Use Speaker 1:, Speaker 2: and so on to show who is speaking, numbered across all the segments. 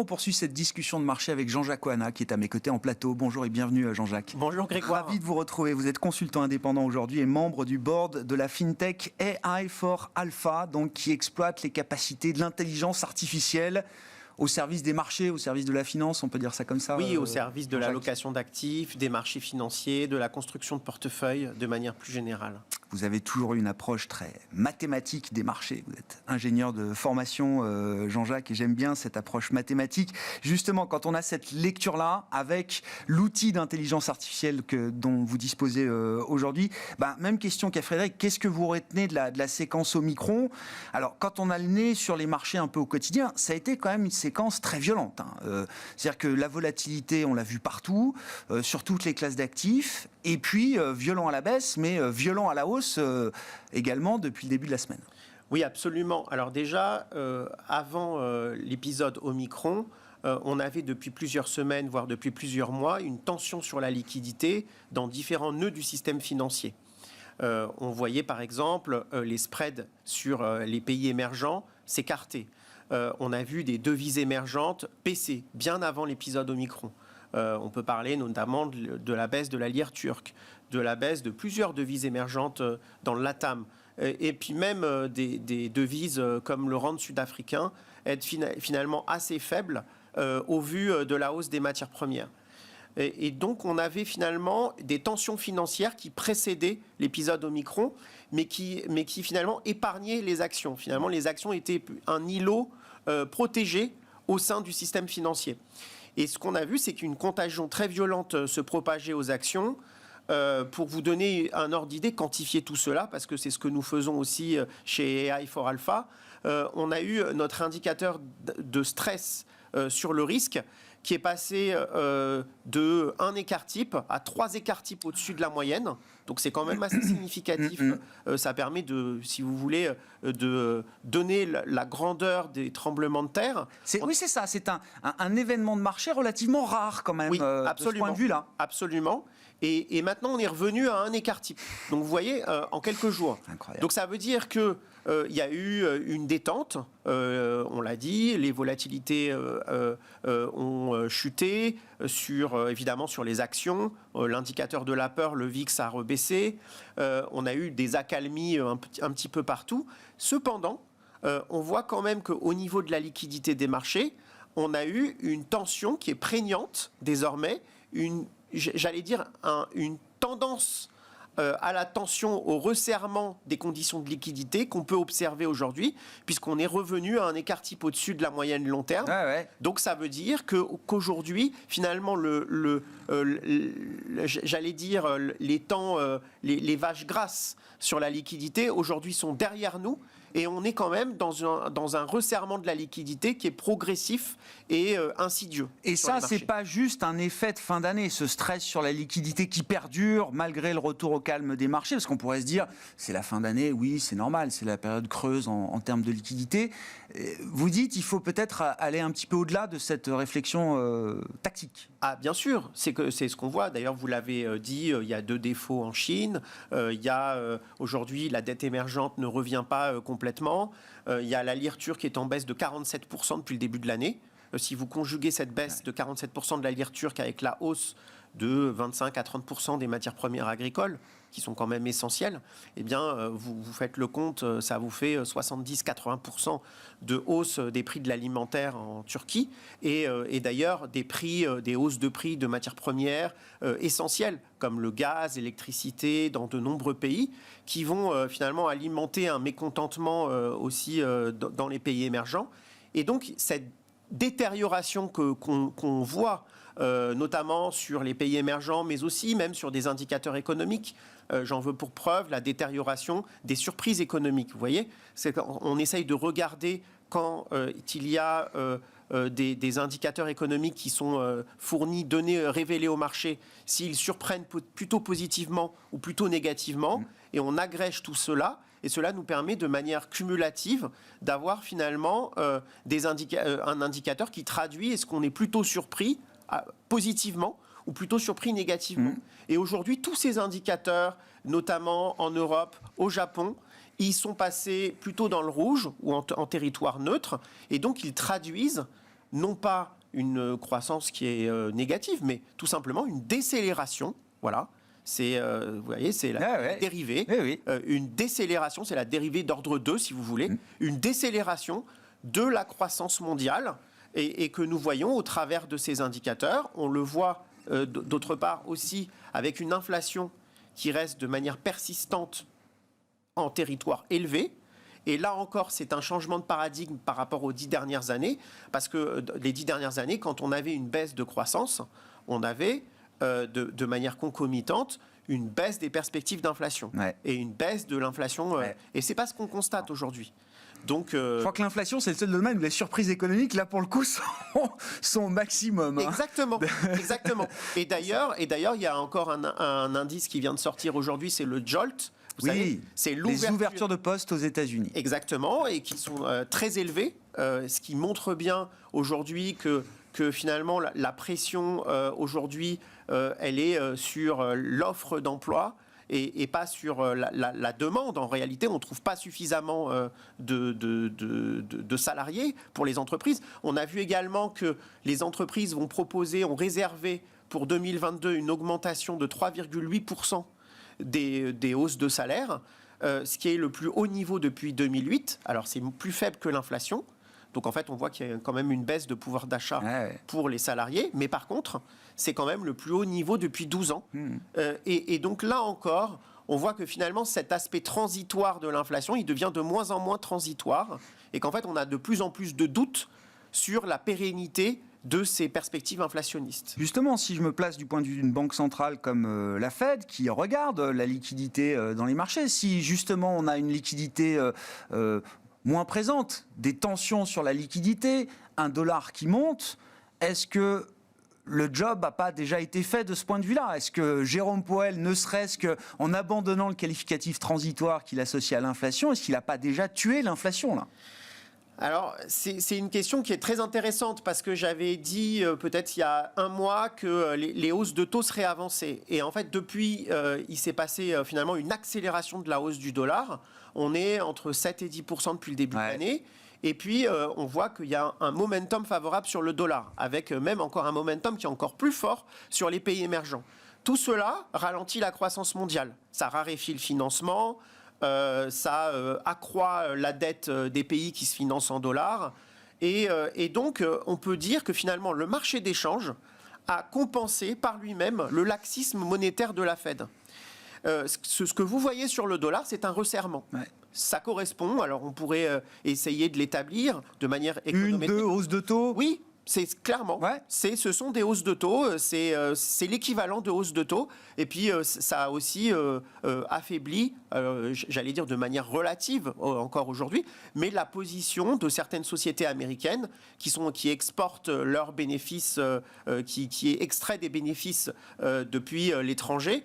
Speaker 1: poursuit cette discussion de marché avec Jean-Jacques Oana, qui est à mes côtés en plateau. Bonjour et bienvenue Jean-Jacques.
Speaker 2: Bonjour Grégoire.
Speaker 1: Ravi de vous retrouver. Vous êtes consultant indépendant aujourd'hui et membre du board de la FinTech AI for Alpha, donc qui exploite les capacités de l'intelligence artificielle au service des marchés, au service de la finance, on peut dire ça comme ça?
Speaker 2: Oui, au service de l'allocation d'actifs, des marchés financiers, de la construction de portefeuilles de manière plus générale.
Speaker 1: Vous avez toujours eu une approche très mathématique des marchés. Vous êtes ingénieur de formation, Jean-Jacques, et j'aime bien cette approche mathématique. Justement, quand on a cette lecture-là, avec l'outil d'intelligence artificielle dont vous disposez aujourd'hui, même question qu'à Frédéric, qu'est-ce que vous retenez de la séquence Omicron? Alors, quand on a le nez sur les marchés un peu au quotidien, ça a été quand même une séquence très violente. C'est-à-dire que la volatilité, on l'a vu partout, sur toutes les classes d'actifs, et puis violent à la baisse, mais violent à la hausse également depuis le début de la semaine.
Speaker 2: Oui, absolument. Alors déjà, avant l'épisode Omicron, on avait depuis plusieurs semaines, voire depuis plusieurs mois, une tension sur la liquidité dans différents nœuds du système financier. On voyait par exemple les spreads sur les pays émergents s'écarter. On a vu des devises émergentes baisser bien avant l'épisode Omicron. On peut parler notamment de la baisse de la lire turque, de la baisse de plusieurs devises émergentes dans le LATAM, et puis même des devises comme le rand sud-africain être finalement assez faibles au vu de la hausse des matières premières. Et donc, on avait finalement des tensions financières qui précédaient l'épisode Omicron, mais qui finalement épargnaient les actions. Finalement, les actions étaient un îlot protégé au sein du système financier. Et ce qu'on a vu, c'est qu'une contagion très violente se propageait aux actions. Pour vous donner un ordre d'idée, quantifier tout cela, parce que c'est ce que nous faisons aussi chez AI for Alpha, on a eu notre indicateur de stress sur le risque qui est passé de 1 écart type à 3 écarts types au-dessus de la moyenne. Donc c'est quand même assez significatif. Ça permet de, si vous voulez, de donner la grandeur des tremblements de terre.
Speaker 1: Oui, c'est ça. C'est un événement de marché relativement rare quand même,
Speaker 2: oui,
Speaker 1: de ce point de vue-là.
Speaker 2: Absolument. Et maintenant, on est revenu à 1 écart type. Donc vous voyez, en quelques jours.
Speaker 1: Incroyable.
Speaker 2: Donc ça veut dire qu'il y a eu une détente. On l'a dit, les volatilités ont chuté, évidemment sur les actions. L'indicateur de la peur, le VIX, a rebaissé. On a eu des accalmies un petit peu partout. Cependant, on voit quand même qu'au niveau de la liquidité des marchés, on a eu une tension qui est prégnante désormais, j'allais dire une tendance à la tension, au resserrement des conditions de liquidité qu'on peut observer aujourd'hui, puisqu'on est revenu à un écart type au-dessus de la moyenne long terme.
Speaker 1: Ah ouais.
Speaker 2: Donc ça veut dire qu'aujourd'hui, finalement, j'allais dire, les temps, les vaches grasses sur la liquidité, aujourd'hui sont derrière nous, et on est quand même dans un resserrement de la liquidité qui est progressif et insidieux.
Speaker 1: Et ça, c'est pas juste un effet de fin d'année, ce stress sur la liquidité qui perdure malgré le retour au calme des marchés, parce qu'on pourrait se dire, c'est la fin d'année, oui, c'est normal, c'est la période creuse en termes de liquidité. Vous dites, il faut peut-être aller un petit peu au-delà de cette réflexion tactique.
Speaker 2: Ah, bien sûr, c'est ce qu'on voit. D'ailleurs, vous l'avez dit, il y a 2 défauts en Chine. Il y a aujourd'hui, la dette émergente ne revient pas complètement. Il y a la lire turque qui est en baisse de 47% depuis le début de l'année. Si vous conjuguez cette baisse de 47% de la lire turque avec la hausse de 25 à 30% des matières premières agricoles, qui sont quand même essentielles, eh bien, vous faites le compte, ça vous fait 70-80% de hausse des prix de l'alimentaire en Turquie, et d'ailleurs des hausses de prix de matières premières essentielles, comme le gaz, l'électricité, dans de nombreux pays, qui vont finalement alimenter un mécontentement aussi dans les pays émergents. Et donc, cette détérioration qu'on voit, notamment sur les pays émergents, mais aussi même sur des indicateurs économiques. J'en veux pour preuve la détérioration des surprises économiques. Vous voyez, on essaye de regarder quand il y a des indicateurs économiques qui sont fournis, donnés, révélés au marché, s'ils surprennent plutôt positivement ou plutôt négativement, et on agrège tout cela. Et cela nous permet de manière cumulative d'avoir finalement un indicateur qui traduit est-ce qu'on est plutôt surpris positivement ou plutôt surpris négativement. Et aujourd'hui, tous ces indicateurs, notamment en Europe, au Japon, ils sont passés plutôt dans le rouge ou en territoire neutre. Et donc, ils traduisent non pas une croissance qui est négative, mais tout simplement une décélération. Voilà. Vous voyez, c'est la dérivée.
Speaker 1: Oui.
Speaker 2: Une décélération, c'est la dérivée d'ordre 2, si vous voulez. Une décélération de la croissance mondiale et que nous voyons au travers de ces indicateurs. On le voit d'autre part aussi avec une inflation qui reste de manière persistante en territoire élevé. Et là encore, c'est un changement de paradigme par rapport aux 10 dernières années, parce que les 10 dernières années, quand on avait une baisse de croissance, on avait de manière concomitante une baisse des perspectives d'inflation et une baisse de l'inflation. Et c'est pas ce qu'on constate aujourd'hui. Donc,
Speaker 1: je crois que l'inflation, c'est le seul domaine où les surprises économiques, là, pour le coup, sont au maximum.
Speaker 2: Exactement. Et d'ailleurs, il y a encore un indice qui vient de sortir aujourd'hui, c'est le JOLT. Vous savez, c'est
Speaker 1: les ouvertures de postes aux États-Unis.
Speaker 2: Exactement, et qui sont très élevées, ce qui montre bien aujourd'hui que finalement la pression aujourd'hui, elle est sur l'offre d'emploi et pas sur la demande. En réalité, on ne trouve pas suffisamment de salariés pour les entreprises. On a vu également que les entreprises ont réservé pour 2022 une augmentation de 3,8% des hausses de salaire, ce qui est le plus haut niveau depuis 2008. Alors c'est plus faible que l'inflation. Donc en fait, on voit qu'il y a quand même une baisse de pouvoir d'achat pour les salariés. Mais par contre, c'est quand même le plus haut niveau depuis 12 ans. Et donc là encore, on voit que finalement, cet aspect transitoire de l'inflation, il devient de moins en moins transitoire. Et qu'en fait, on a de plus en plus de doutes sur la pérennité de ces perspectives inflationnistes.
Speaker 1: Justement, si je me place du point de vue d'une banque centrale comme la Fed, qui regarde la liquidité dans les marchés, si justement on a une liquidité moins présente, des tensions sur la liquidité, un dollar qui monte, est-ce que le job n'a pas déjà été fait de ce point de vue-là? Est-ce que Jérôme Powell, ne serait-ce qu'en abandonnant le qualificatif transitoire qu'il associe à l'inflation, est-ce qu'il n'a pas déjà tué l'inflation là?
Speaker 2: Alors, c'est une question qui est très intéressante parce que j'avais dit peut-être il y a un mois que les hausses de taux seraient avancées. Et en fait, depuis, il s'est passé finalement une accélération de la hausse du dollar. On est entre 7 et 10% depuis le début de l'année. Et puis, on voit qu'il y a un momentum favorable sur le dollar, avec même encore un momentum qui est encore plus fort sur les pays émergents. Tout cela ralentit la croissance mondiale. Ça raréfie le financement. Ça accroît la dette des pays qui se financent en dollars. Et donc, on peut dire que finalement, le marché d'échange a compensé par lui-même le laxisme monétaire de la Fed. Ce que vous voyez sur le dollar, c'est un resserrement. Ça correspond, alors on pourrait essayer de l'établir de manière économétrique.
Speaker 1: 1, 2 hausses de taux.
Speaker 2: Oui. C'est clairement, ce sont des hausses de taux, c'est l'équivalent de hausses de taux. Et puis, ça a aussi affaibli, j'allais dire de manière relative encore aujourd'hui, mais la position de certaines sociétés américaines qui exportent leurs bénéfices, qui extraient des bénéfices depuis l'étranger.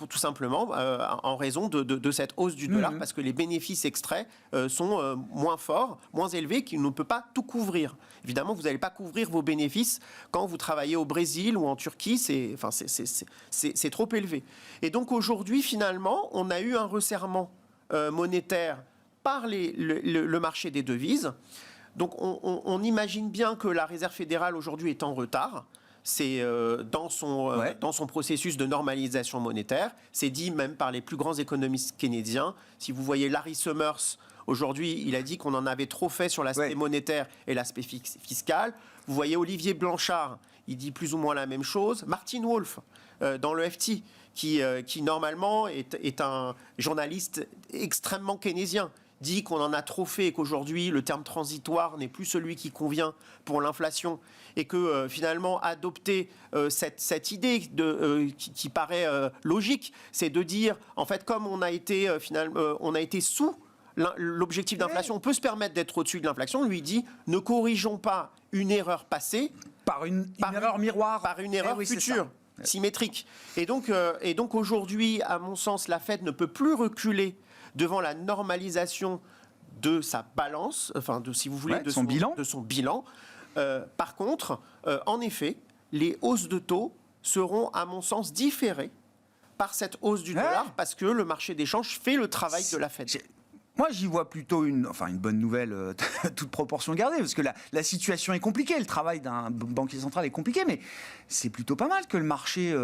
Speaker 2: Tout simplement en raison de cette hausse du dollar, parce que les bénéfices extraits sont moins forts, moins élevés, qu'ils ne peuvent pas tout couvrir. Évidemment, vous n'allez pas couvrir vos bénéfices quand vous travaillez au Brésil ou en Turquie, c'est trop élevé. Et donc aujourd'hui, finalement, on a eu un resserrement monétaire par le marché des devises. Donc on imagine bien que la Réserve fédérale aujourd'hui est en retard. C'est dans son processus de normalisation monétaire. C'est dit même par les plus grands économistes keynésiens. Si vous voyez Larry Summers, aujourd'hui, il a dit qu'on en avait trop fait sur l'aspect monétaire et l'aspect fiscal. Vous voyez Olivier Blanchard, il dit plus ou moins la même chose. Martin Wolf, dans le FT, qui normalement est un journaliste extrêmement keynésien, dit qu'on en a trop fait et qu'aujourd'hui, le terme transitoire n'est plus celui qui convient pour l'inflation et que finalement, adopter cette idée qui paraît logique, c'est de dire, en fait, comme on a été sous l'objectif d'inflation, on peut se permettre d'être au-dessus de l'inflation. Lui dit, ne corrigeons pas une erreur passée
Speaker 1: par une erreur miroir,
Speaker 2: par une erreur future. Symétrique. Et donc aujourd'hui, à mon sens, la Fed ne peut plus reculer devant la normalisation de sa balance, enfin, si vous voulez, de son bilan. Par contre, en effet, les hausses de taux seront, à mon sens, différées par cette hausse du dollar, parce que le marché d'échange fait le travail de la Fed.
Speaker 1: Moi, j'y vois plutôt une bonne nouvelle, toute proportion gardée, parce que la situation est compliquée, le travail d'un banquier central est compliqué, mais c'est plutôt pas mal que le marché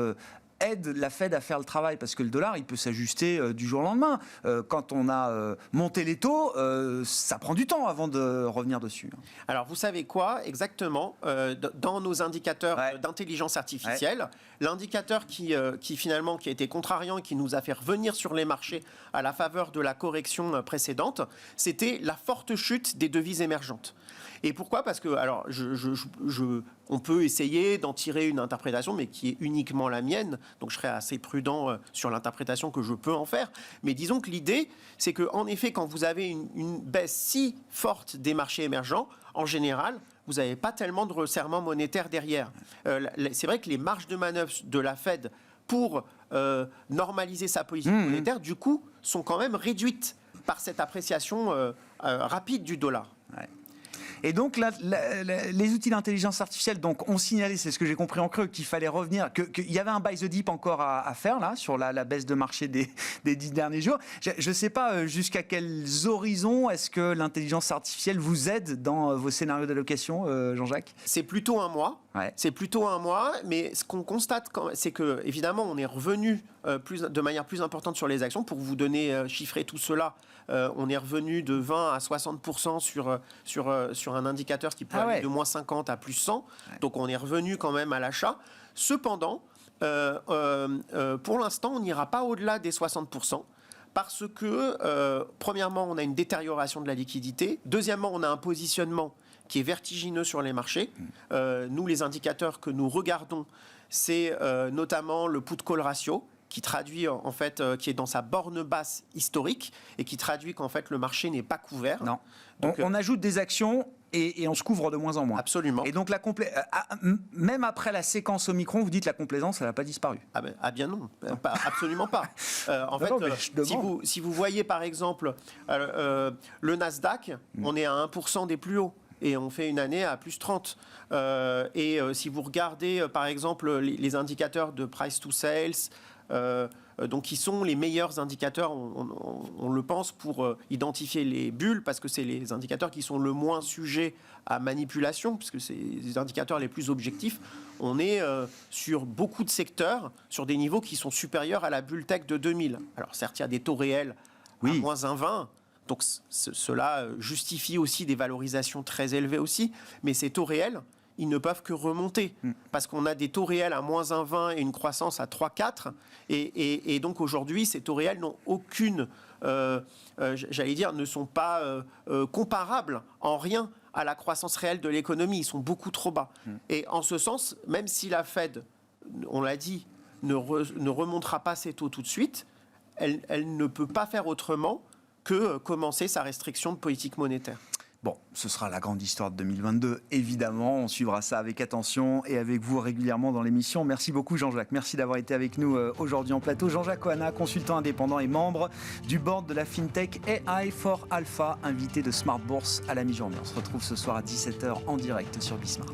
Speaker 1: aide la Fed à faire le travail, parce que le dollar, il peut s'ajuster du jour au lendemain. Quand on a monté les taux, ça prend du temps avant de revenir dessus.
Speaker 2: Alors, vous savez quoi exactement dans nos indicateurs d'intelligence artificielle, l'indicateur qui a été contrariant et qui nous a fait revenir sur les marchés à la faveur de la correction précédente, c'était la forte chute des devises émergentes. Et pourquoi ? Parce que, alors, on peut essayer d'en tirer une interprétation, mais qui est uniquement la mienne. Donc, je serai assez prudent sur l'interprétation que je peux en faire. Mais disons que l'idée, c'est qu'en effet, quand vous avez une baisse si forte des marchés émergents, en général, vous n'avez pas tellement de resserrement monétaire derrière. C'est vrai que les marges de manœuvre de la Fed pour normaliser sa politique monétaire, du coup, sont quand même réduites par cette appréciation rapide du dollar.
Speaker 1: Ouais. Et donc, les outils d'intelligence artificielle ont signalé, c'est ce que j'ai compris en creux, qu'il fallait revenir, qu'il y avait un buy the dip encore à faire là, sur la baisse de marché des 10 derniers jours. Je ne sais pas jusqu'à quels horizons est-ce que l'intelligence artificielle vous aide dans vos scénarios d'allocation, Jean-Jacques ?
Speaker 2: C'est plutôt un mois.
Speaker 1: Ouais.
Speaker 2: C'est plutôt un mois, mais ce qu'on constate, c'est que évidemment, on est revenu de manière plus importante sur les actions. Pour vous donner, chiffrer tout cela, on est revenu de 20 à 60% sur un indicateur qui peut aller de moins 50 à plus 100. Ouais. Donc, on est revenu quand même à l'achat. Cependant, pour l'instant, on n'ira pas au-delà des 60%. Parce que, premièrement, on a une détérioration de la liquidité. Deuxièmement, on a un positionnement qui est vertigineux sur les marchés. Nous, les indicateurs que nous regardons, c'est notamment le put-call ratio, qui traduit en fait, qui est dans sa borne basse historique et qui traduit qu'en fait le marché n'est pas couvert.
Speaker 1: Non.
Speaker 2: Donc,
Speaker 1: on ajoute des actions et on se couvre de moins en moins.
Speaker 2: Absolument.
Speaker 1: Et donc même après la séquence Omicron, vous dites la complaisance, elle n'a pas disparu.
Speaker 2: Ah bien non, absolument pas. En fait, si vous voyez par exemple le Nasdaq, on est à 1% des plus hauts. Et on fait une année à plus 30. Si vous regardez, par exemple, les indicateurs de price to sales, donc qui sont les meilleurs indicateurs, on le pense, pour identifier les bulles, parce que c'est les indicateurs qui sont le moins sujets à manipulation, puisque c'est les indicateurs les plus objectifs. On est sur beaucoup de secteurs, sur des niveaux qui sont supérieurs à la bulle tech de 2000. Alors certes, il y a des taux réels à moins 1,20. Donc cela justifie aussi des valorisations très élevées aussi. Mais ces taux réels, ils ne peuvent que remonter. Parce qu'on a des taux réels à moins 1,20 et une croissance à 3,4. Et donc aujourd'hui, ces taux réels n'ont aucune, j'allais dire, ne sont pas comparables en rien à la croissance réelle de l'économie. Ils sont beaucoup trop bas. Et en ce sens, même si la Fed, on l'a dit, ne remontera pas ses taux tout de suite, elle ne peut pas faire autrement que commencer sa restriction de politique monétaire.
Speaker 1: Bon, ce sera la grande histoire de 2022, évidemment. On suivra ça avec attention et avec vous régulièrement dans l'émission. Merci beaucoup, Jean-Jacques. Merci d'avoir été avec nous aujourd'hui en plateau. Jean-Jacques Oana, consultant indépendant et membre du board de la FinTech AI for Alpha, invité de Smart Bourse à la mi-journée. On se retrouve ce soir à 17h en direct sur Bismart.